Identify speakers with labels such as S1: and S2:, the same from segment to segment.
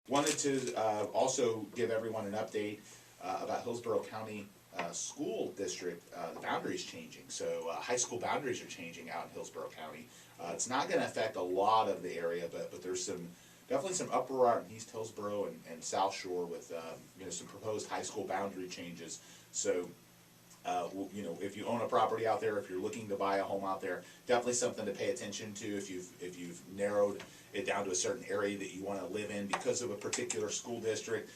S1: Wanted to also give everyone an update about Hillsborough County School District. The boundaries changing, so high school boundaries are changing out in Hillsborough County. It's not going to affect a lot of the area, but there's definitely some uproar out in East Hillsborough and South Shore with some proposed high school boundary changes. So if you own a property out there, if you're looking to buy a home out there, definitely something to pay attention to. If you've narrowed it down to a certain area that you want to live in because of a particular school district,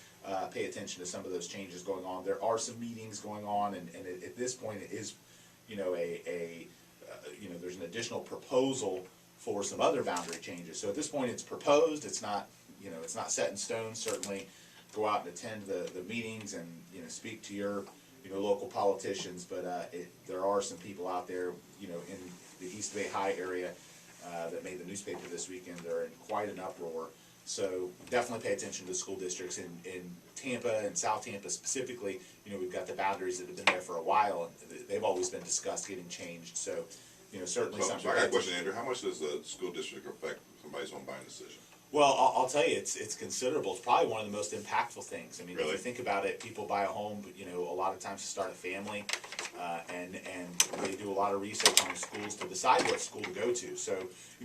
S1: pay attention to some of those changes going on. There are some meetings going on, and at this point it is, there's an additional proposal for some other boundary changes. So at this point it's proposed. It's not, it's not set in stone. Certainly go out and attend the meetings and speak to your local politicians, but there are some people out there, in the East Bay High area that made the newspaper this weekend. They're in quite an uproar. So definitely pay attention to the school districts in Tampa and South Tampa specifically. We've got the boundaries that have been there for a while, and they've always been discussed getting changed. So, certainly something.
S2: So I got a question, Andrew. How much does the school district affect somebody's home buying decision?
S1: Well, I'll tell you, it's considerable. It's probably one of the most impactful things. I mean,
S2: really?
S1: If you think about it, people buy a home, a lot of times to start a family, and they do a lot of research on schools to decide what school to go to. So,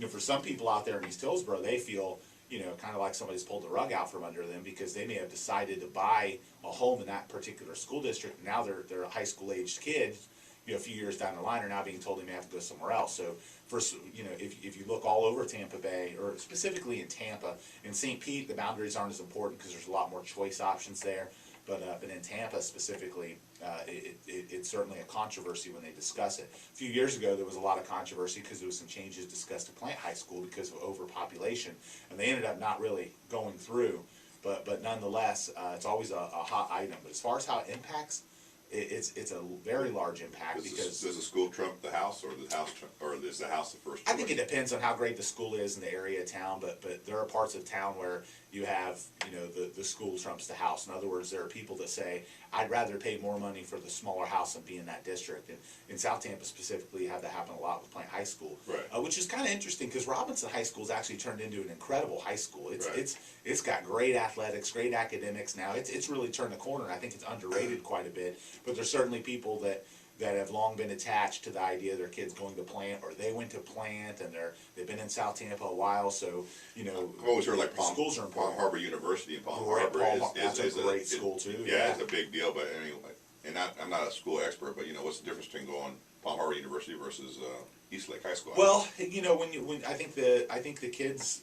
S1: for some people out there in East Hillsborough, they feel, kind of like somebody's pulled the rug out from under them because they may have decided to buy a home in that particular school district. And now they're a high school aged kid. A few years down the line are now being told they may have to go somewhere else. So first, if you look all over Tampa Bay, or specifically in Tampa, in St. Pete, the boundaries aren't as important because there's a lot more choice options there. But in Tampa specifically, it's certainly a controversy when they discuss it. A few years ago, there was a lot of controversy because there was some changes discussed to Plant High School because of overpopulation, and they ended up not really going through. But nonetheless, it's always a hot item. But as far as how it impacts, it's a very large impact because
S2: does the school trump the house, or is the house the first choice?
S1: I think it depends on how great the school is in the area of town, but there are parts of town where you have the school trumps the house. In other words, there are people that say I'd rather pay more money for the smaller house and be in that district. And in South Tampa specifically, you have that happen a lot with Plant High School,
S2: right.
S1: Which is kind of interesting because Robinson High School has actually turned into an incredible high school. It's got great athletics, great academics now. It's really turned the corner. I think it's underrated quite a bit. But there's certainly people that have long been attached to the idea of their kids going to Plant, or they went to Plant, and they've been in South Tampa a while. So
S2: I've always heard like
S1: schools are important.
S2: Palm Harbor University in Palm
S1: Right,
S2: Harbor
S1: that's a great school too.
S2: Yeah, it's a big deal. But anyway, and I'm not a school expert, but what's the difference between going Palm Harbor University versus Eastlake High School?
S1: Well, when I think the kids,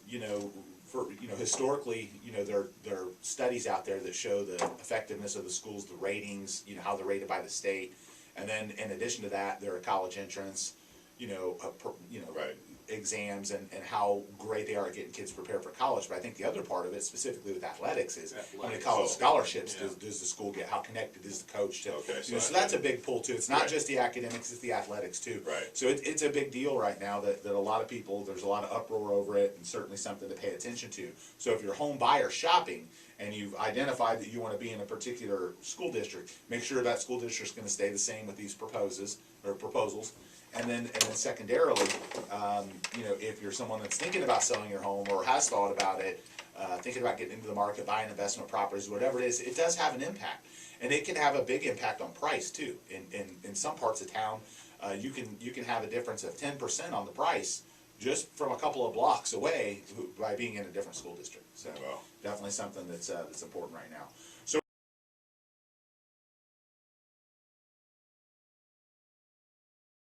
S1: historically, there are studies out there that show the effectiveness of the schools, the ratings, how they're rated by the state, and then in addition to that, there are college entrance,
S2: right.
S1: exams and how great they are at getting kids prepared for college. But I think the other part of it, specifically with athletics, is how many college scholarships does the school get? How connected is the coach to?
S2: Okay,
S1: so that's a big pull too. It's not just the academics; it's the athletics too.
S2: Right.
S1: So it's a big deal right now that a lot of people, there's a lot of uproar over it, and certainly something to pay attention to. So if you're a home buyer shopping and you've identified that you want to be in a particular school district, make sure that school district's going to stay the same with these proposals. And then secondarily, if you're someone that's thinking about selling your home or has thought about it, thinking about getting into the market, buying investment properties, whatever it is, it does have an impact, and it can have a big impact on price too. In some parts of town, you can have a difference of 10% on the price just from a couple of blocks away by being in a different school district. So definitely something that's important right now. So.